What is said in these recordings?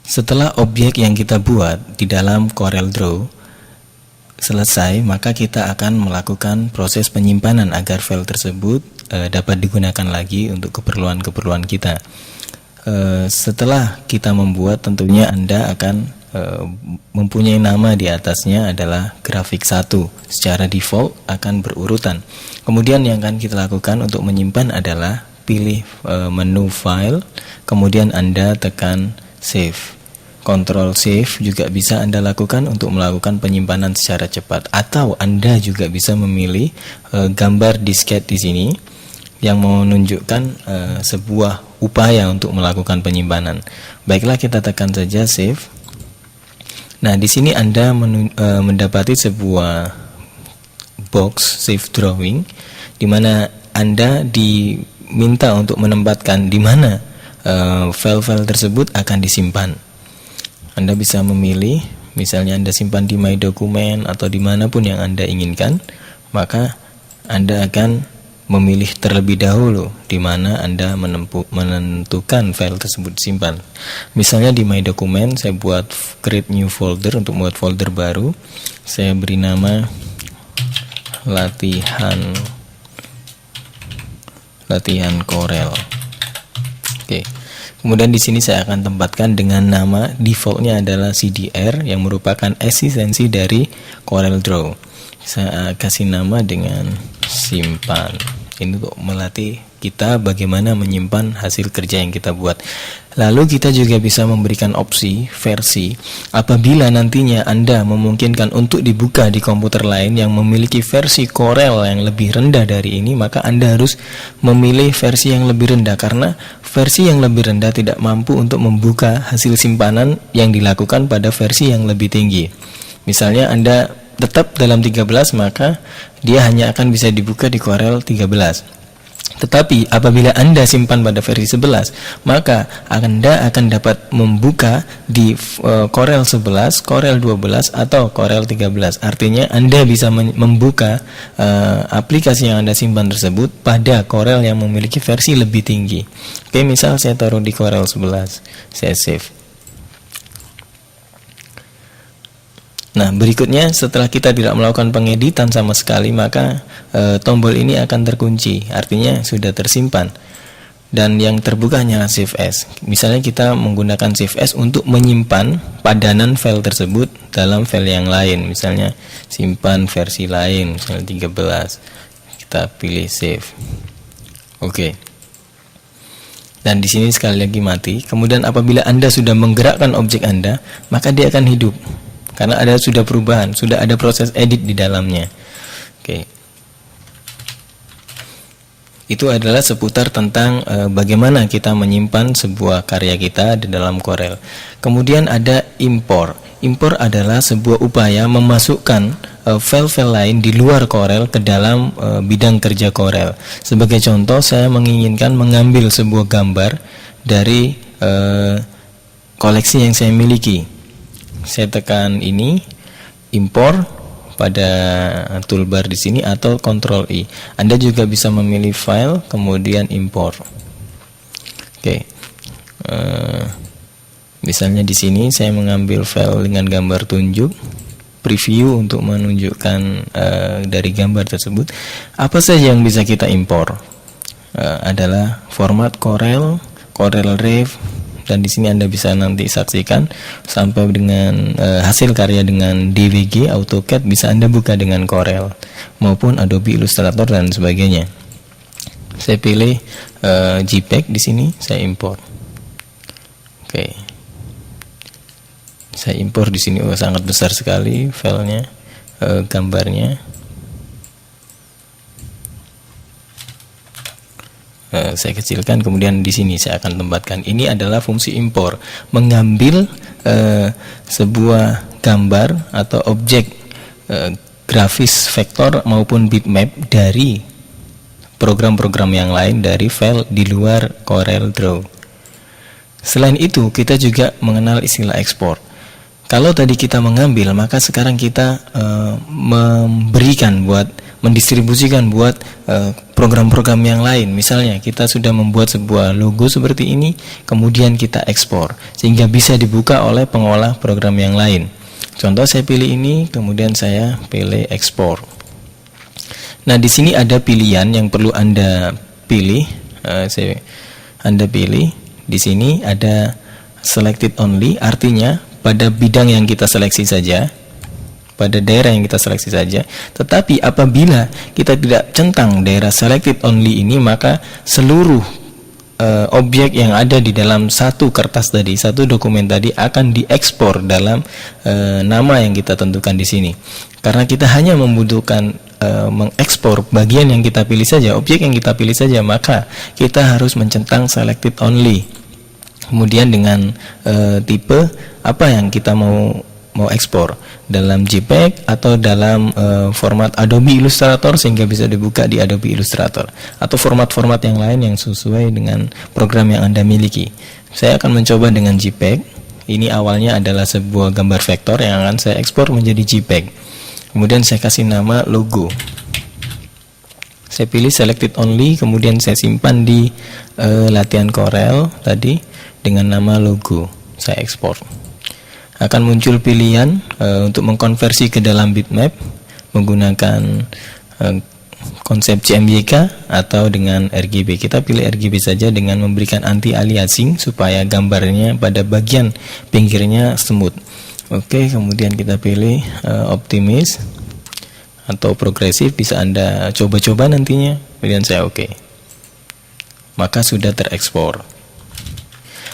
Setelah objek yang kita buat di dalam CorelDRAW selesai, maka kita akan melakukan proses penyimpanan agar file tersebut dapat digunakan lagi untuk keperluan-keperluan kita. Setelah kita membuat, tentunya Anda akan mempunyai nama di atasnya adalah grafik 1. Secara default akan berurutan. Kemudian yang akan kita lakukan untuk menyimpan adalah pilih menu file, kemudian Anda tekan save. Ctrl save juga bisa Anda lakukan untuk melakukan penyimpanan secara cepat, atau Anda juga bisa memilih gambar disket di sini yang menunjukkan sebuah upaya untuk melakukan penyimpanan. Baiklah, kita tekan saja save. Nah, di sini Anda mendapati sebuah box save drawing, di mana Anda diminta untuk menempatkan di mana file-file tersebut akan disimpan. Anda bisa memilih, misalnya Anda simpan di My Document atau dimanapun yang Anda inginkan, maka Anda akan memilih terlebih dahulu di mana Anda menentukan file tersebut disimpan. Misalnya di My Document saya buat create new folder untuk membuat folder baru. Saya beri nama latihan Corel. Oke. Kemudian di sini saya akan tempatkan dengan nama defaultnya adalah CDR yang merupakan eksistensi dari CorelDRAW. Saya kasih nama dengan simpan. Ini untuk melatih kita bagaimana menyimpan hasil kerja yang kita buat. Lalu kita juga bisa memberikan opsi versi apabila nantinya Anda memungkinkan untuk dibuka di komputer lain yang memiliki versi Corel yang lebih rendah dari ini, maka Anda harus memilih versi yang lebih rendah, karena versi yang lebih rendah tidak mampu untuk membuka hasil simpanan yang dilakukan pada versi yang lebih tinggi. Misalnya Anda tetap dalam 13, maka dia hanya akan bisa dibuka di Corel 13. Tetapi apabila Anda simpan pada versi 11, maka Anda akan dapat membuka di Corel 11, Corel 12 atau Corel 13. Artinya Anda bisa membuka aplikasi yang Anda simpan tersebut pada Corel yang memiliki versi lebih tinggi. Oke, misal saya taruh di Corel 11, saya save. Nah, berikutnya setelah kita tidak melakukan pengeditan sama sekali, maka tombol ini akan terkunci, artinya sudah tersimpan. Dan yang terbuka hanyalah Save As. Misalnya kita menggunakan Save As untuk menyimpan padanan file tersebut dalam file yang lain. Misalnya simpan versi lain, misalnya 13. Kita pilih Save. Oke. Dan di sini sekali lagi mati. Kemudian apabila Anda sudah menggerakkan objek Anda, maka dia akan hidup. Karena ada sudah perubahan, sudah ada proses edit di dalamnya. Oke. Itu adalah seputar tentang bagaimana kita menyimpan sebuah karya kita di dalam Corel. Kemudian ada import. Import adalah sebuah upaya memasukkan file-file lain di luar Corel ke dalam bidang kerja Corel. Sebagai contoh, saya menginginkan mengambil sebuah gambar dari koleksi yang saya miliki. Saya tekan ini, import pada toolbar di sini atau Ctrl I. Anda juga bisa memilih file kemudian import. Oke. Misalnya di sini saya mengambil file dengan gambar tunjuk, preview untuk menunjukkan dari gambar tersebut. Apa saja yang bisa kita import? Adalah format Corel, Corel Rev. Dan di sini Anda bisa nanti saksikan sampai dengan hasil karya dengan DWG, AutoCAD bisa Anda buka dengan Corel maupun Adobe Illustrator dan sebagainya. Saya pilih JPEG di sini, saya import. Oke. Saya import di sini, sangat besar sekali filenya, gambarnya. Saya kecilkan, kemudian di sini saya akan tempatkan. Ini adalah fungsi import, mengambil sebuah gambar atau objek grafis vektor maupun bitmap dari program-program yang lain dari file di luar CorelDRAW. Selain itu, kita juga mengenal istilah ekspor. Kalau tadi kita mengambil, maka sekarang kita memberikan buat mendistribusikan buat program-program yang lain. Misalnya kita sudah membuat sebuah logo seperti ini, kemudian kita ekspor sehingga bisa dibuka oleh pengolah program yang lain. Contoh saya pilih ini, kemudian saya pilih ekspor. Nah, di sini ada pilihan yang perlu Anda pilih. Anda pilih di sini ada selected only, artinya pada bidang yang kita seleksi saja, pada daerah yang kita seleksi saja. Tetapi apabila kita tidak centang daerah selected only ini, maka seluruh objek yang ada di dalam satu kertas tadi, satu dokumen tadi akan diekspor dalam nama yang kita tentukan di sini. Karena kita hanya membutuhkan mengekspor bagian yang kita pilih saja, objek yang kita pilih saja, maka kita harus mencentang selected only. Kemudian dengan tipe apa yang kita mau ekspor, dalam JPEG atau dalam format Adobe Illustrator sehingga bisa dibuka di Adobe Illustrator, atau format-format yang lain yang sesuai dengan program yang Anda miliki. Saya akan mencoba dengan JPEG. Ini awalnya adalah sebuah gambar vektor yang akan saya ekspor menjadi JPEG. Kemudian saya kasih nama logo. Saya pilih selected only, kemudian saya simpan di latihan Corel tadi dengan nama logo. Saya ekspor. Akan muncul pilihan untuk mengkonversi ke dalam bitmap menggunakan konsep CMYK atau dengan RGB. Kita pilih RGB saja dengan memberikan anti aliasing supaya gambarnya pada bagian pinggirnya smooth. Oke, kemudian kita pilih optimis atau progresif, bisa Anda coba-coba nantinya. Kemudian saya oke. Maka sudah terekspor.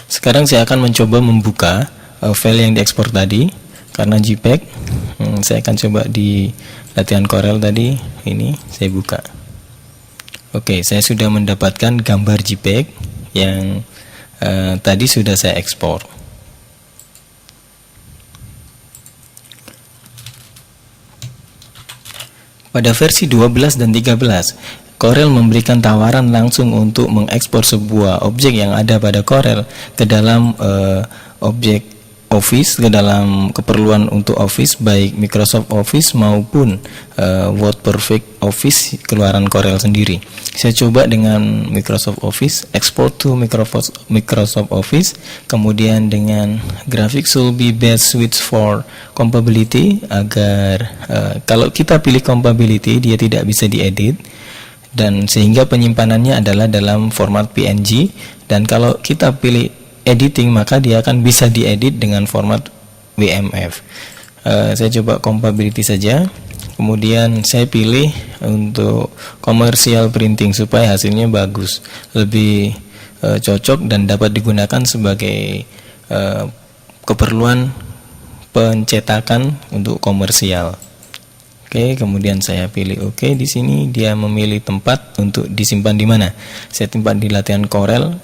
Sekarang saya akan mencoba membuka file yang diekspor tadi karena JPEG. Saya akan coba di latihan Corel tadi, ini saya buka. Oke, saya sudah mendapatkan gambar JPEG yang tadi sudah saya ekspor. Pada versi 12 dan 13, Corel memberikan tawaran langsung untuk mengekspor sebuah objek yang ada pada Corel ke dalam objek Office, ke dalam keperluan untuk Office, baik Microsoft Office maupun WordPerfect Office keluaran Corel sendiri. Saya coba dengan Microsoft Office, export to Microsoft Office, kemudian dengan graphics should be best switch for compatibility, agar kalau kita pilih compatibility dia tidak bisa diedit, dan sehingga penyimpanannya adalah dalam format PNG, dan kalau kita pilih editing maka dia akan bisa diedit dengan format WMF. Saya coba compatibility saja, kemudian saya pilih untuk commercial printing supaya hasilnya bagus, lebih cocok dan dapat digunakan sebagai keperluan pencetakan untuk komersial. Oke, kemudian saya pilih oke. Di sini dia memilih tempat untuk disimpan di mana. Saya simpan di latihan Corel.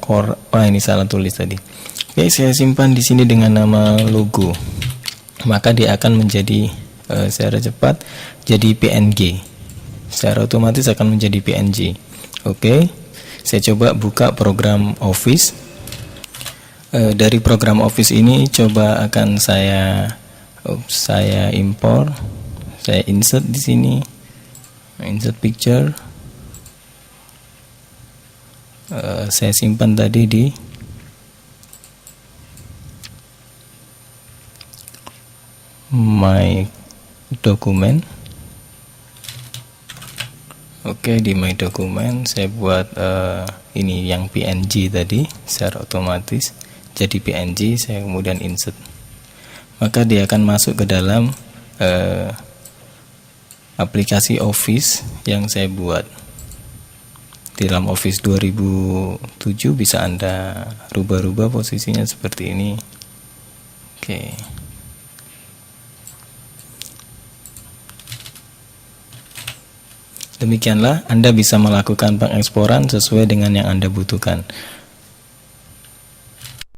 Ini salah tulis tadi. Oke, saya simpan di sini dengan nama logo. Maka dia akan menjadi secara cepat jadi PNG. Secara otomatis akan menjadi PNG. Oke, saya coba buka program Office. Dari program Office ini coba akan saya impor. Saya insert di sini, insert picture. Saya simpan tadi di my document. Oke, di my document saya buat ini yang PNG tadi secara otomatis jadi PNG. Saya kemudian insert, maka dia akan masuk ke dalam aplikasi Office yang saya buat. Di dalam Office 2007 bisa Anda rubah-rubah posisinya seperti ini. Oke. Demikianlah Anda bisa melakukan pengeksporan sesuai dengan yang Anda butuhkan.